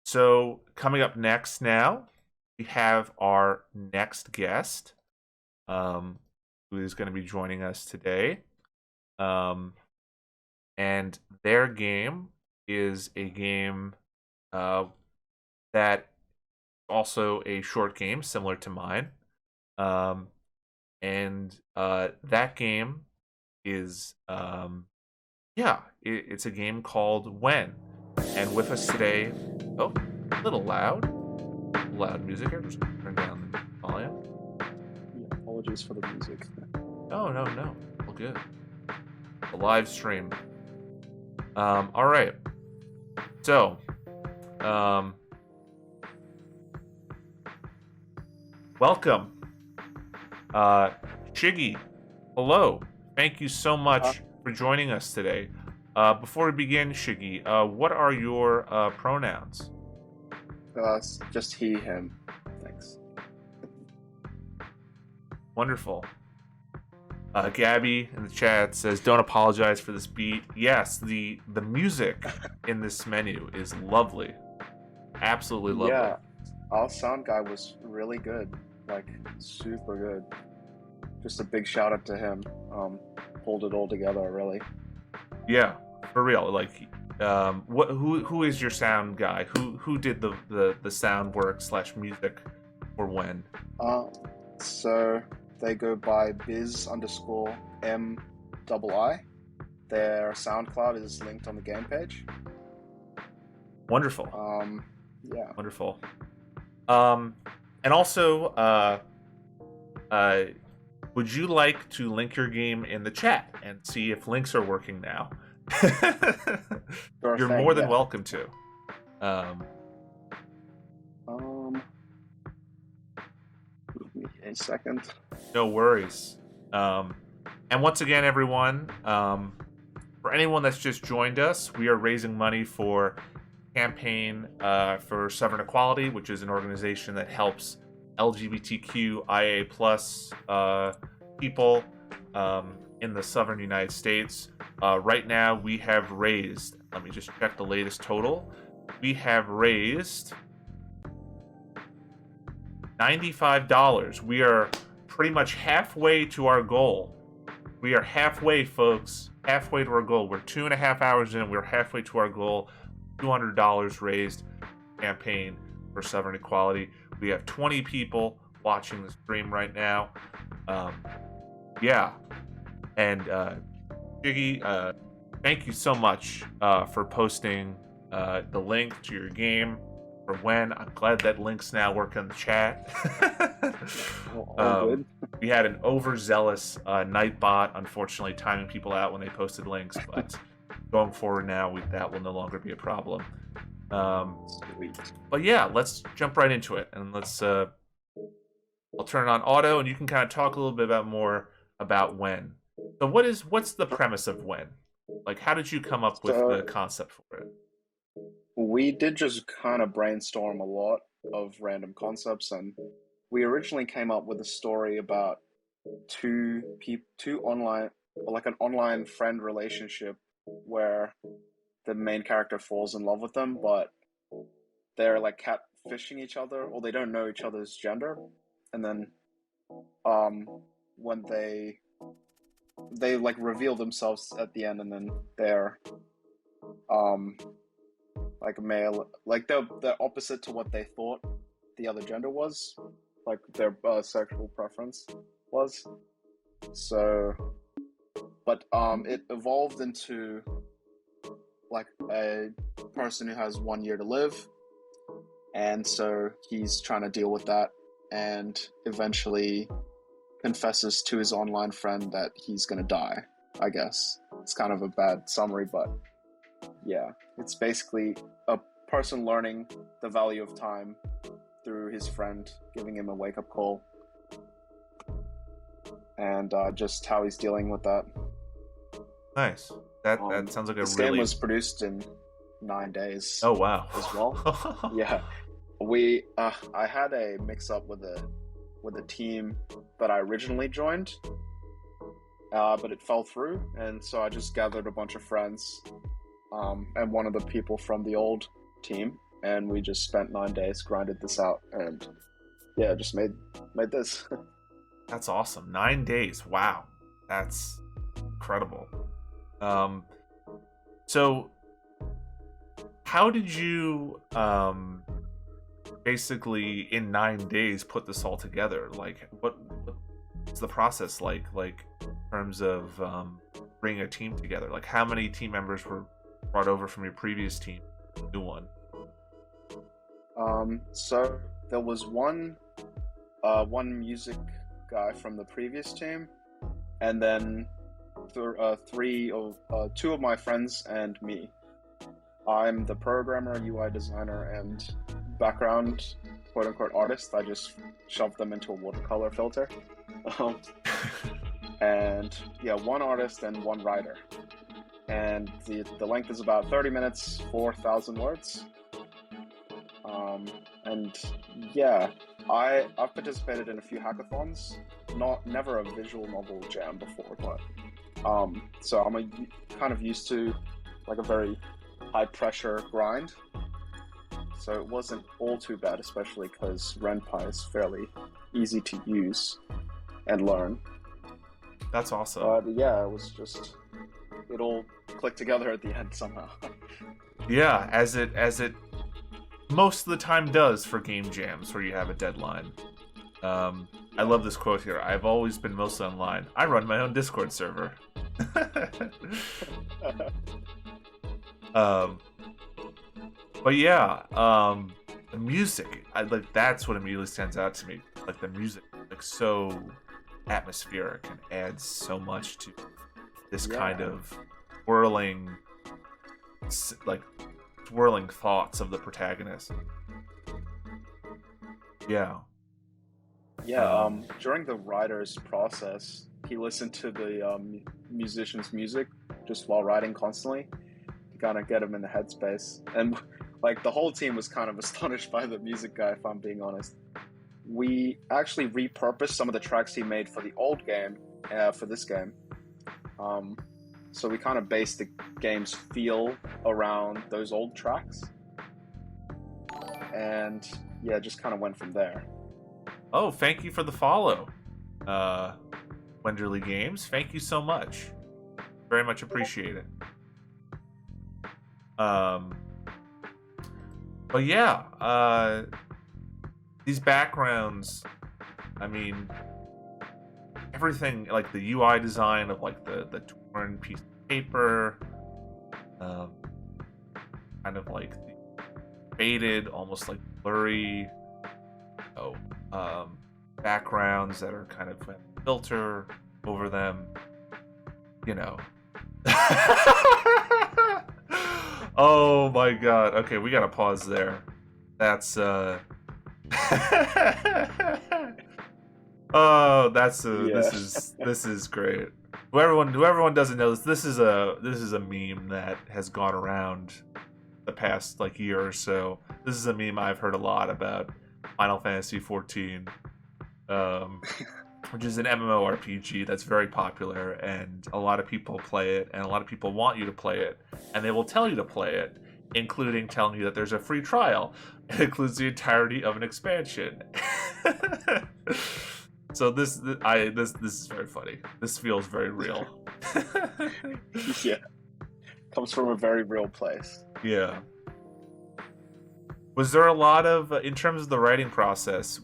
So coming up next now, we have our next guest, um, who is going to be joining us today. Um, and their game is a game that also a short game similar to mine. Um, and that game is it's a game called When. And with us today, oh, a little loud music here. Just turn down the volume. Yeah, apologies for the music. No, all good. The live stream. All right. So, um, welcome, Shiggy. Hello. Thank you so Uh, much for joining us today. Before we begin, Shiggy, what are your pronouns? just he, him. Thanks. Wonderful. Gabby in the chat says, "Don't apologize for this beat." Yes, the music in this menu is lovely, absolutely lovely. Yeah, our sound guy was really good, like super good. Just a big shout out to him. Pulled it all together, really. Yeah, for real. Like, who is your sound guy? Who did the sound work / music for When? So they go by biz underscore m double I. Their SoundCloud is linked on the game page. Wonderful. Yeah. Wonderful. And also, would you like to link your game in the chat and see if links are working now? Sure You're thing, more than yeah. welcome to. Give me a second. No worries. And once again, everyone, for anyone that's just joined us, we are raising money for Campaign for Southern Equality, which is an organization that helps LGBTQIA plus people in the southern United States. Right now, we have raised, let me just check the latest total. We have raised $95. We are pretty much halfway to our goal. We are halfway, folks. Halfway to our goal. We're 2.5 hours in. We're halfway to our goal. $200 raised. Campaign for Southern Equality. We have 20 people watching the stream right now. Yeah. And Jiggy, thank you so much for posting the link to your game for When. I'm glad that link's now work in the chat. All good. We had an overzealous Nightbot, unfortunately, timing people out when they posted links, but going forward now, that will no longer be a problem. Sweet. But yeah, let's jump right into it, and let's. I'll turn on auto, and you can kind of talk a little bit more about When. So, what's the premise of When? Like, how did you come up with the concept for it? We did just kind of brainstorm a lot of random concepts, and we originally came up with a story about two online, like an online friend relationship where the main character falls in love with them, but they're like catfishing each other, or they don't know each other's gender, and then when they like reveal themselves at the end, and then they're like male, like they're opposite to what they thought the other gender was, like their sexual preference was. So, but it evolved into like a person who has 1 year to live, and so he's trying to deal with that, and eventually confesses to his online friend that he's gonna die. I guess it's kind of a bad summary, but yeah, it's basically a person learning the value of time through his friend giving him a wake-up call, and just how he's dealing with that. Nice. That sounds like a this really. game was produced in 9 days. Oh wow. As well. Yeah, I had a mix-up with a team that I originally joined, but it fell through, and so I just gathered a bunch of friends, and one of the people from the old team, and we just spent 9 days, grinded this out, and yeah, just made this. That's awesome. 9 days. Wow. That's incredible. So how did you basically in 9 days put this all together? Like what's the process like in terms of bringing a team together? Like how many team members were brought over from your previous team? New one. So there was one music guy from the previous team, and then two of my friends and me. I'm the programmer, UI designer, and background quote-unquote artist. I just shoved them into a watercolor filter. And yeah, one artist and one writer. And the length is about 30 minutes, 4,000 words. And yeah, I've participated in a few hackathons. Never a visual novel jam before, but so I'm kind of used to like a very high pressure grind. So it wasn't all too bad, especially because RenPy is fairly easy to use and learn. That's awesome. But yeah, it all clicked together at the end somehow. Yeah, as it most of the time does for game jams where you have a deadline. I love this quote here. I've always been mostly online. I run my own Discord server. But yeah, the music, that's what immediately stands out to me. Like the music, like so atmospheric and adds so much to this kind of swirling thoughts of the protagonist. Yeah. Yeah, during the writer's process, he listened to the musician's music just while writing constantly to kind of get him in the headspace. And like the whole team was kind of astonished by the music guy, if I'm being honest. We actually repurposed some of the tracks he made for the old game for this game. So we kind of based the game's feel around those old tracks. And yeah, just kind of went from there. Oh, thank you for the follow, Wenderly Games. Thank you so much. Very much appreciate it. But yeah, these backgrounds, I mean, everything, like the UI design of like the torn piece of paper, kind of like the faded, almost like blurry, backgrounds that are kind of filter over them, you know. Oh my god. Okay, we gotta pause there. That's oh, this is great. Whoever doesn't know this is a meme that has gone around the past like year or so. This is a meme I've heard a lot about Final Fantasy 14, which is an MMORPG that's very popular, and a lot of people play it, and a lot of people want you to play it, and they will tell you to play it, including telling you that there's a free trial. It includes the entirety of an expansion. So this is very funny. This feels very real. Yeah, comes from a very real place. Yeah. Was there a lot of, in terms of the writing process,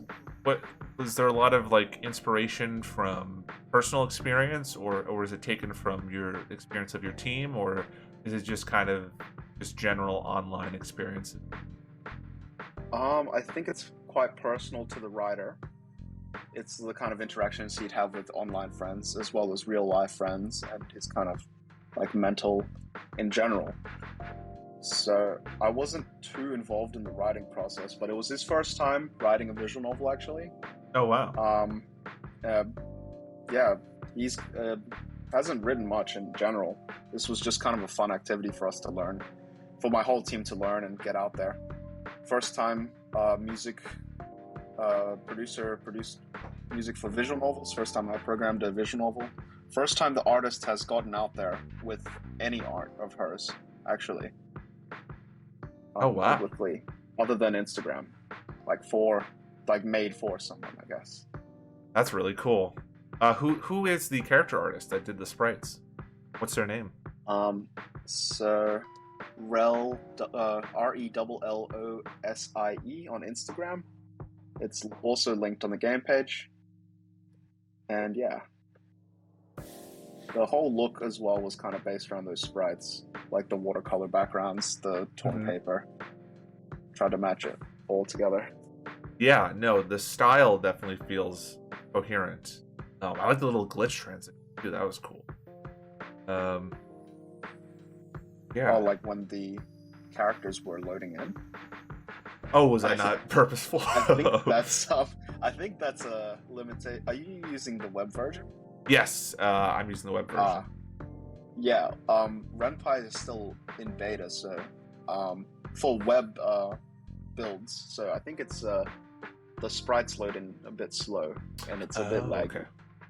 was there a lot of like inspiration from personal experience, or is it taken from your experience of your team, or is it just kind of just general online experiences? I think it's quite personal to the writer. It's the kind of interactions he'd have with online friends as well as real life friends, and his kind of like mental in general. So I wasn't too involved in the writing process, but it was his first time writing a visual novel, actually. Oh wow. Yeah, he's hasn't written much in general. This was just kind of a fun activity for us to learn, for my whole team to learn and get out there. First time music producer produced music for visual novels. First time I programmed a visual novel. First time the artist has gotten out there with any art of hers, actually. Oh wow. Publicly. other than Instagram, made for someone, I guess. That's really cool. Who is the character artist that did the sprites? What's their name? So RELLOSIE on Instagram. It's also linked on the game page. And yeah, the whole look as well was kind of based around those sprites, like the watercolor backgrounds, the torn paper. Tried to match it all together. Yeah, no, the style definitely feels coherent. I like the little glitch transit. Dude, that was cool. Yeah. Oh, like when the characters were loading in. Oh, was that not purposeful? I think that's a limited. Are you using the web version? Yes, I'm using the web version. Yeah. RenPy is still in beta, so for web builds. So I think it's the sprites load in a bit slow, and it's a bit laggy. Okay.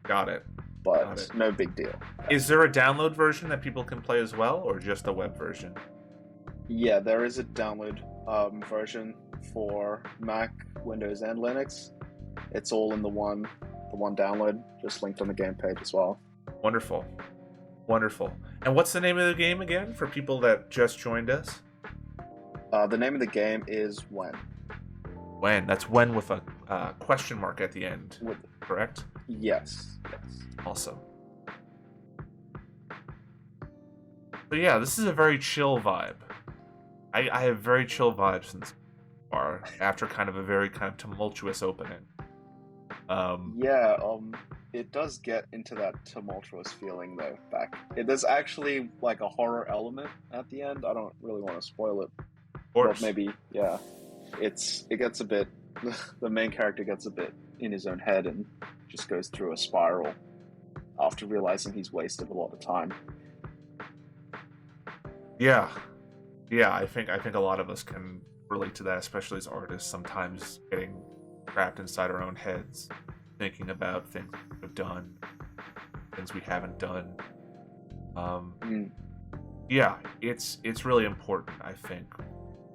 Got it. But no big deal. Is there a download version that people can play as well, or just a web version? Yeah, there is a download version for Mac, Windows, and Linux. It's all in the one download, just linked on the game page as well. Wonderful. Wonderful. And what's the name of the game again for people that just joined us? The name of the game is When. When. That's when with a question mark at the end. Correct? Yes. Awesome. But yeah, this is a very chill vibe. I have very chill vibes since far after kind of a very kind of tumultuous opening. It does get into that tumultuous feeling though. There's actually like a horror element at the end. I don't really want to spoil it. Of course. But maybe, yeah. It gets a bit. The main character gets a bit in his own head and just goes through a spiral after realizing he's wasted a lot of time. Yeah. I think a lot of us can relate to that, especially as artists. Sometimes getting trapped inside our own heads, thinking about things we've done, things we haven't done. Yeah, it's really important, I think,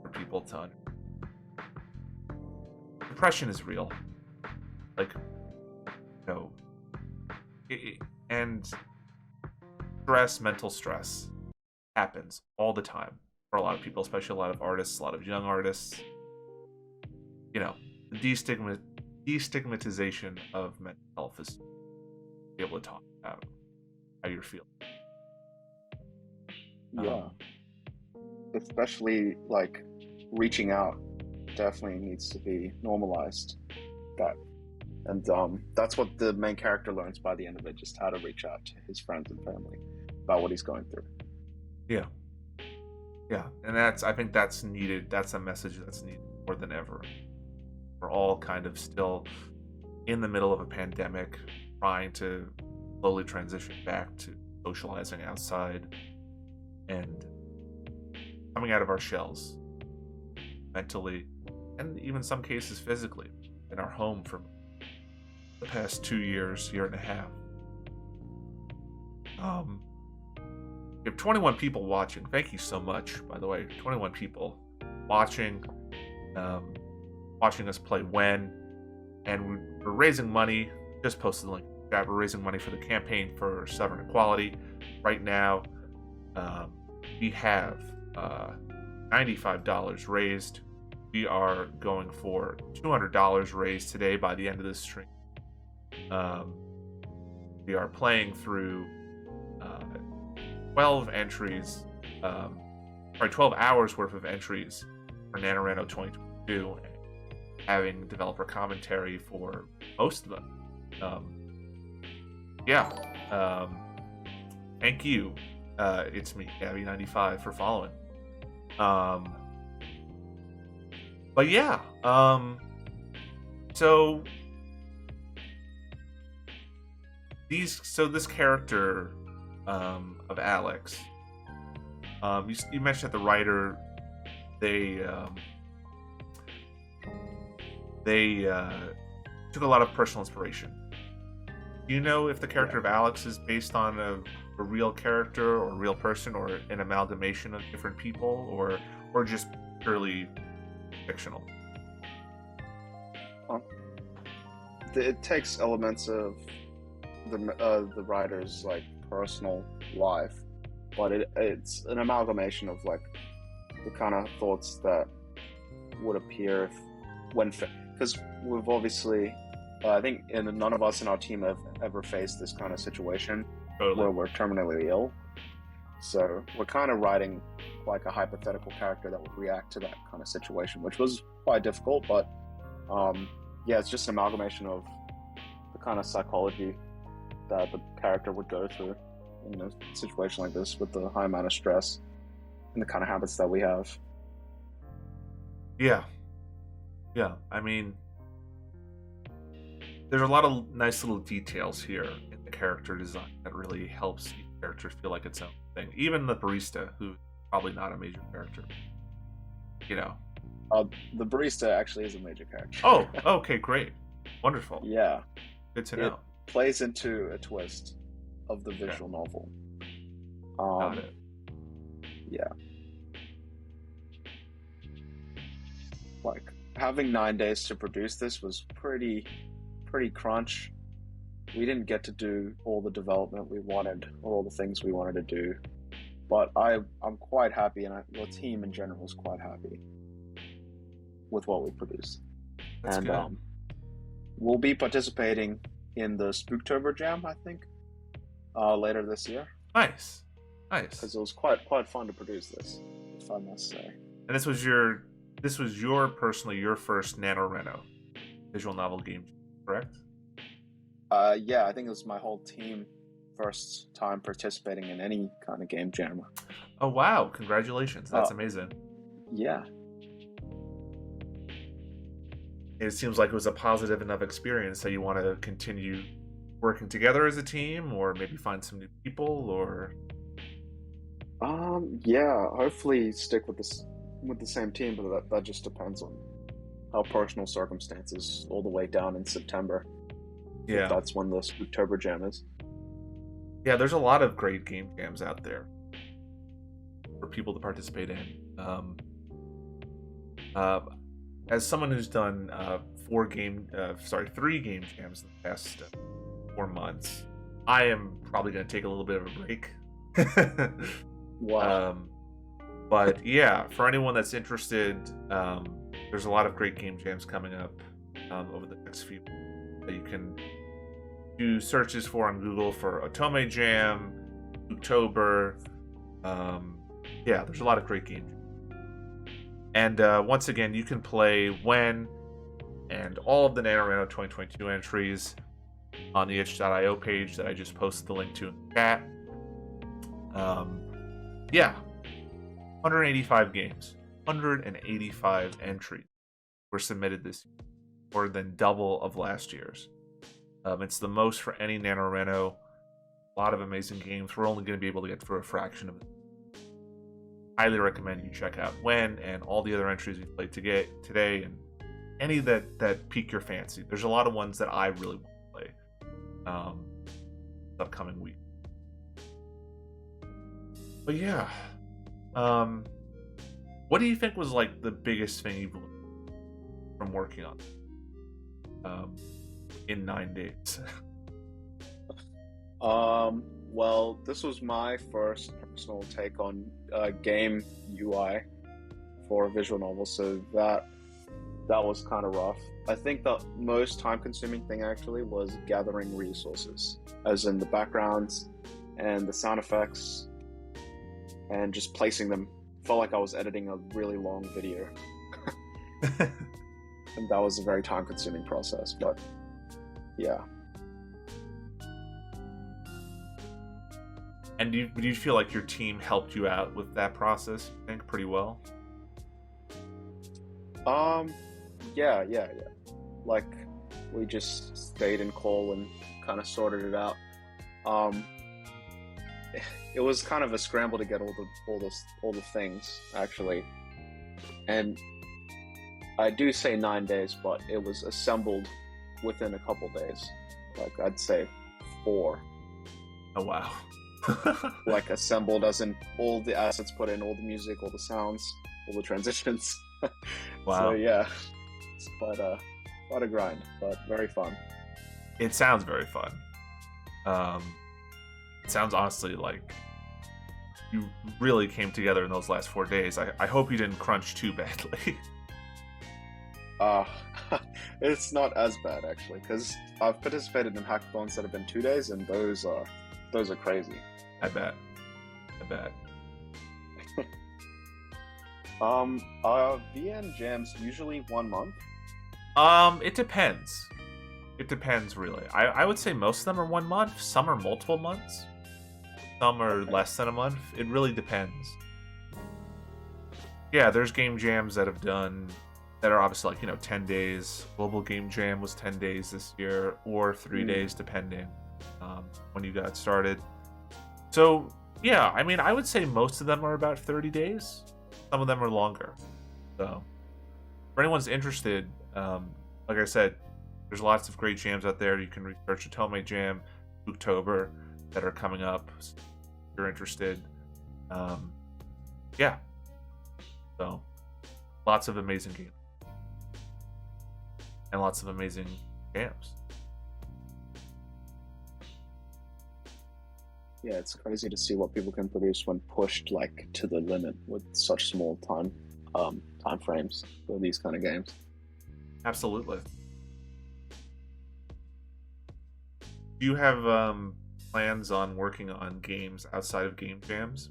for people to understand. Depression is real. Like, and stress, mental stress, happens all the time for a lot of people, especially a lot of artists, a lot of young artists. The destigmatization of mental health is to be able to talk about how you're feeling. Yeah. Especially like reaching out definitely needs to be normalized. That's what the main character learns by the end of it, just how to reach out to his friends and family about what he's going through. Yeah, and I think that's needed. That's a message that's needed more than ever. We're all kind of still in the middle of a pandemic, trying to slowly transition back to socializing outside and coming out of our shells mentally, and even in some cases physically, in our home for the past 2 years, year and a half. We have 21 people watching. Thank you so much, by the way. 21 people watching us play When, and we're raising money. Just posted the link. We're raising money for the campaign for Southern Equality. Right now, we have $95 raised. We are going for $200 raised today by the end of this stream. We are playing through 12 entries, 12 hours worth of entries for NaNoReNo 2022, and having developer commentary for most of them. Thank you. It's me, Gabby95, for following. But yeah, so this character of Alex, you mentioned that the writer, they took a lot of personal inspiration. Do you know if the character of Alex is based on a real character or a real person, or an amalgamation of different people, or just purely fictional? It takes elements of the writer's like personal life, but it's an amalgamation of like the kind of thoughts that would appear if because we've obviously I think none of us in our team have ever faced this kind of situation where we're terminally ill, so we're kind of writing like a hypothetical character that would react to that kind of situation, which was quite difficult, but yeah, it's just an amalgamation of the kind of psychology that the character would go through in a situation like this with the high amount of stress and the kind of habits that we have. Yeah. I mean, there's a lot of nice little details here in the character design that really helps each character feel like its own thing. Even the barista, who's probably not a major character. The barista actually is a major character. Oh, okay, great. Wonderful. Yeah. Good to know. It plays into a twist of the visual novel. Got it. Yeah. Like, having 9 days to produce this was pretty crunch. We didn't get to do all the development we wanted, or all the things we wanted to do. But I'm quite happy, and the team in general is quite happy with what we produced. That's good. We'll be participating in the Spooktober Jam, I think, later this year. Nice. Because it was quite fun to produce this, if I must say. And this was your first NaNoReNo visual novel game, correct? Yeah, I think it was my whole team first time participating in any kind of game jam. Oh wow! Congratulations, that's amazing. Yeah. It seems like it was a positive enough experience that you want to continue working together as a team, or maybe find some new people, or yeah, hopefully stick with the same team, but that just depends on how personal circumstances all the way down in September. Yeah, that's when the Spooktober Jam is. Yeah, there's a lot of great game jams out there for people to participate in. As someone who's done 3 game jams in the past 4 months, I am probably going to take a little bit of a break. Wow. But yeah, for anyone that's interested, there's a lot of great game jams coming up over the next few months that you can do searches for on Google for Otome Jam, October. Yeah, there's a lot of great game jams. And once again, you can play when and all of the NaNoReNo 2022 entries on the itch.io page that I just posted the link to in the chat. Yeah, 185 games, 185 entries were submitted this year, more than double of last year's. It's the most for any NaNoReNo. A lot of amazing games. We're only going to be able to get through a fraction of it. Highly recommend you check out when and all the other entries we've played today, and any that pique your fancy. There's a lot of ones that I really want to play upcoming week. But yeah, what do you think was like the biggest thing you've learned from working on in 9 days? Well, this was my first personal take on game UI for a visual novel, so that was kind of rough. I think the most time-consuming thing actually was gathering resources, as in the backgrounds and the sound effects, and just placing them. Felt like I was editing a really long video. And that was a very time-consuming process, but yeah. And do you feel like your team helped you out with that process, I think, pretty well? Yeah. Like, we just stayed in call and kind of sorted it out. It was kind of a scramble to get all the things, actually. And I do say 9 days, but it was assembled within a couple days. Like, I'd say 4. Oh wow. Like, assembled as in all the assets put in, all the music, all the sounds, all the transitions. So Wow. yeah, it's quite a grind, but very fun. It sounds very fun. Um, it sounds honestly like you really came together in those last 4 days. I hope you didn't crunch too badly. Uh, it's not as bad actually, because I've participated in hackathons that have been 2 days, and those are crazy. I bet. I bet. VN jams usually 1 month. It depends. It depends really. I would say most of them are 1 month. Some are multiple months. Some are Okay. less than a month. It really depends. Yeah, there's game jams that have done that are obviously like 10 days. Global Game Jam was 10 days this year, or 3 days depending when you got started. So yeah, I mean, I would say most of them are about 30 days. Some of them are longer. So for anyone's interested, like I said, there's lots of great jams out there. You can research Atome Jam, October, that are coming up. If you're interested. Yeah. So lots of amazing games. And lots of amazing jams. Yeah, it's crazy to see what people can produce when pushed like to the limit with such small time frames for these kind of games. Absolutely. Do you have plans on working on games outside of game jams?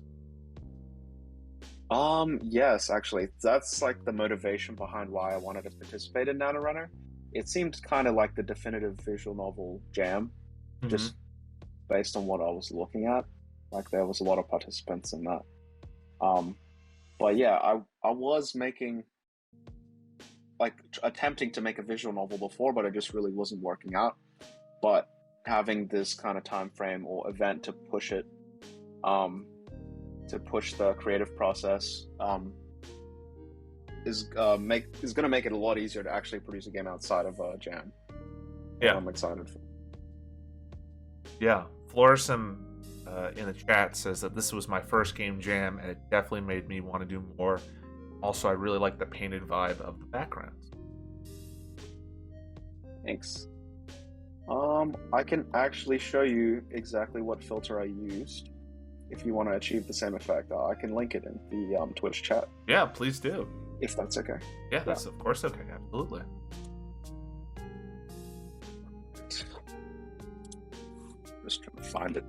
Yes, actually, that's like the motivation behind why I wanted to participate in NaNoReNo. It seemed kind of like the definitive visual novel jam, Mm-hmm. just based on what I was looking at. Like there was a lot of participants in that. Um, but yeah, I was making like attempting to make a visual novel before, but it just really wasn't working out. But having this kind of time frame or event to push it, to push the creative process, is going to make it a lot easier to actually produce a game outside of Jam. Yeah. I'm excited for. Yeah. Florism in the chat says that this was my first game jam, and it definitely made me want to do more. Also, I really like the painted vibe of the backgrounds. Thanks. I can actually show you exactly what filter I used if you want to achieve the same effect. I can link it in the Twitch chat. Yeah, please do. If that's okay. Yeah, that's of course okay. Absolutely. Just trying to find it.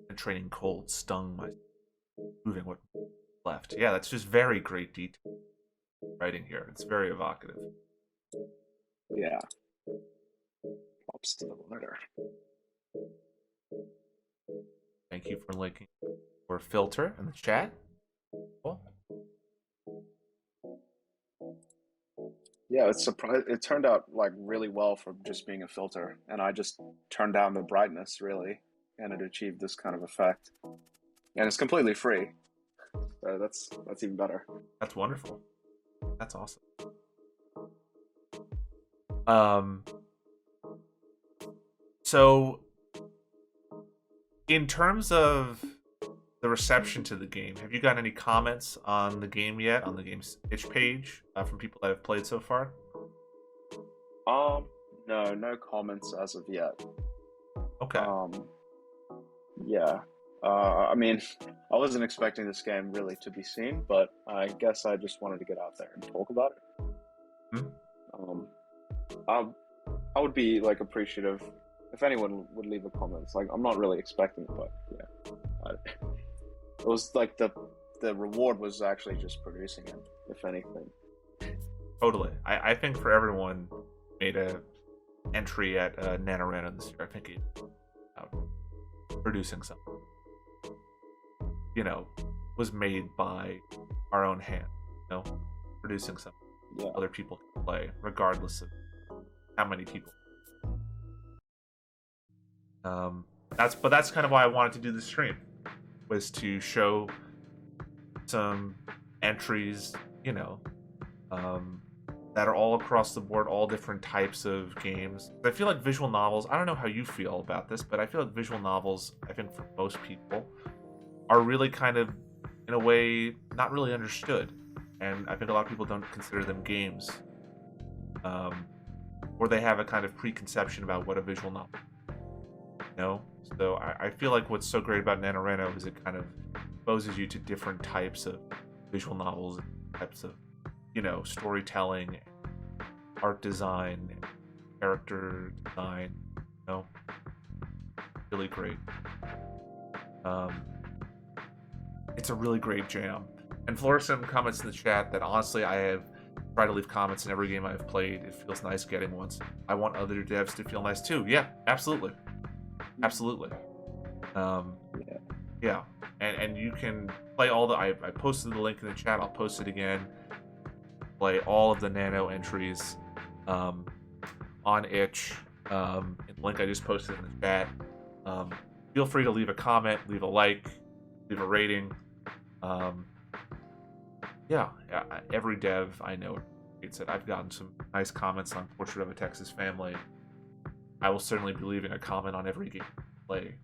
And training cold stung my moving what left. Yeah, that's just very great detail writing here. It's very evocative. Yeah. Props to the writer. Thank you for linking for filter in the chat. Cool. Yeah, it's surprised. It turned out like really well for just being a filter, and I just turned down the brightness really, and it achieved this kind of effect. And it's completely free, so that's even better. That's wonderful. That's awesome. So in terms of the reception to the game, have you got any comments on the game yet, on the game's itch page, from people that have played so far? No comments as of yet. Okay. Yeah. I mean, I wasn't expecting this game really to be seen, but I guess I just wanted to get out there and talk about it. I would be like appreciative if anyone would leave a comment. It's like I'm not really expecting it, but yeah, it was like the reward was actually just producing it, if anything. Totally. I think for everyone who made a entry at NaNoReNo this year, I think it producing something, was made by our own hand, producing something other people can play, regardless of how many people. That's kind of why I wanted to do the stream, was to show some entries, that are all across the board, all different types of games. I feel like visual novels, I don't know how you feel about this, but I feel like visual novels, I think for most people, are really kind of, in a way, not really understood. And I think a lot of people don't consider them games. Or they have a kind of preconception about what a visual novel is. You know? So I feel like what's so great about NaNoReNo is it kind of exposes you to different types of visual novels, types of, you know, storytelling, art design, character design, you know, really great. It's a really great jam. And Florisum comments in the chat that honestly I have tried to leave comments in every game I've played. It feels nice getting ones. I want other devs to feel nice too. Yeah, absolutely. Absolutely. Yeah. And you can play all the I posted the link in the chat, I'll post it again. Play all of the Nano entries on itch. The link I just posted in the chat. Feel free to leave a comment, leave a like, leave a rating. Yeah, every dev I know appreciates it. I've gotten some nice comments on Portrait of a Texas Family. I will certainly be leaving a comment on every game I play.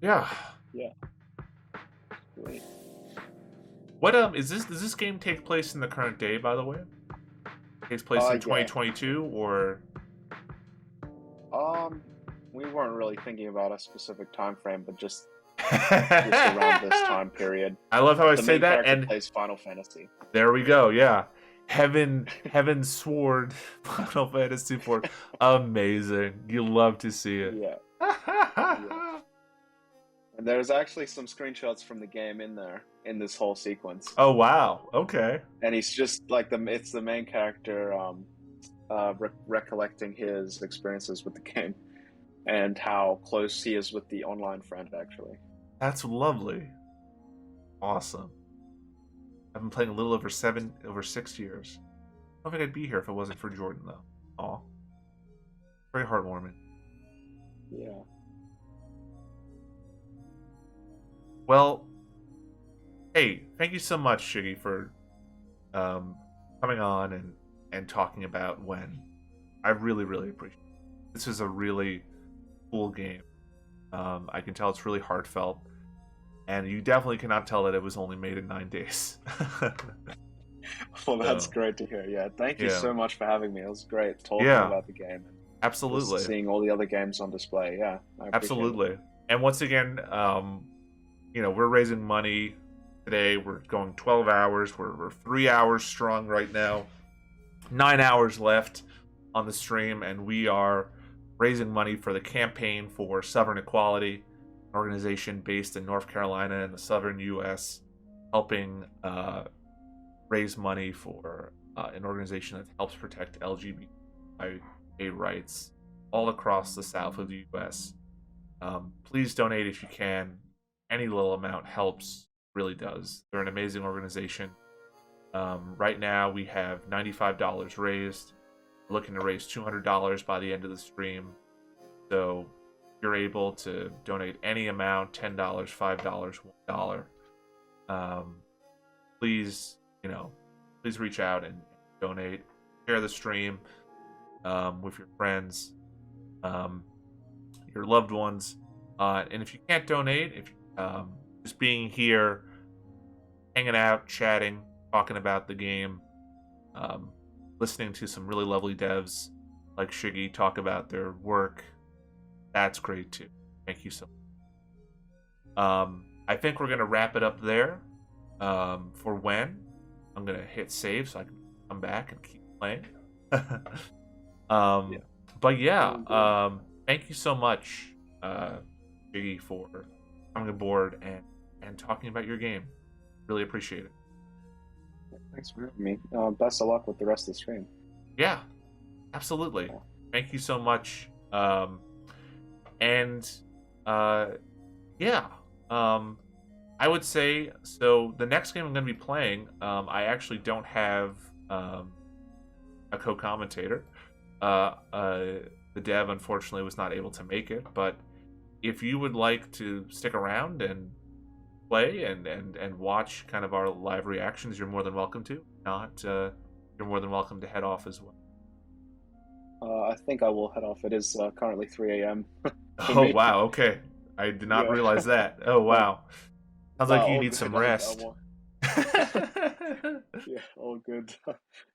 Yeah. Great. What is this? Does this game take place in the current day? By the way, it takes place in 2022 or? We weren't really thinking about a specific time frame, but just around this time period. I love how I say that, and plays Final Fantasy. There we go. Yeah, Heaven Sword, Final Fantasy 4. Amazing. You love to see it. Yeah. Yeah. And there's actually some screenshots from the game in there in this whole sequence. Oh wow. Okay. And he's just like it's the main character recollecting his experiences with the game and how close he is with the online friend actually. That's lovely. Awesome. I've been playing a little over 6 years. I don't think I'd be here if it wasn't for Jordan though. Aw. Very heartwarming. Yeah. Well, hey, thank you so much, Shiggy, for coming on and talking about When. I really, really appreciate it. This is a really cool game. I can tell it's really heartfelt, and you definitely cannot tell that it was only made in 9 days. Well, that's great to hear. Yeah, thank you so much for having me. It was great talking about the game. And absolutely. Seeing all the other games on display. Yeah, absolutely. It. And once again, you know, we're raising money today. We're going 12 hours. We're 3 hours strong right now. 9 hours left on the stream, and we are raising money for the Campaign for Southern Equality, an organization based in North Carolina in the southern U.S., helping raise money for an organization that helps protect LGBTQIA rights all across the south of the U.S. Please donate if you can. Any little amount helps, really does. They're an amazing organization. Right now we have $95 raised. We're looking to raise $200 by the end of the stream. So you're able to donate any amount, $10, $5, $1. Please, you know, please reach out and donate. Share the stream with your friends, your loved ones. And if you can't donate, if just being here, hanging out, chatting, talking about the game, listening to some really lovely devs like Shiggy talk about their work, that's great too. Thank you so much. I think we're going to wrap it up there for When. I'm going to hit save so I can come back and keep playing. But yeah, thank you so much, Shiggy, for coming aboard and talking about your game. Really appreciate it. Thanks for having me. Best of luck with the rest of the stream. Yeah, absolutely. Thank you so much. I would say, so the next game I'm going to be playing, I actually don't have a co-commentator. The dev, unfortunately, was not able to make it, but if you would like to stick around and play and watch kind of our live reactions, you're more than welcome to. Not, you're more than welcome to head off as well. I think I will head off. It is currently 3 a.m. for Oh me. wow, okay. I did not Yeah. realize that. Oh No, wow. Sounds no, like you all need good. some I rest. want. Yeah, all good.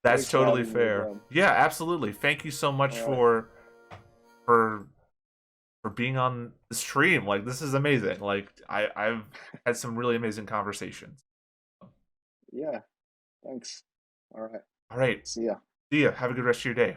That's Thanks for totally having me fair. again. Yeah, absolutely. Thank you so much All right. for for being on the stream. Like this is amazing. Like I've had some really amazing conversations. Yeah, thanks. All right. All right. See ya. See ya. Have a good rest of your day.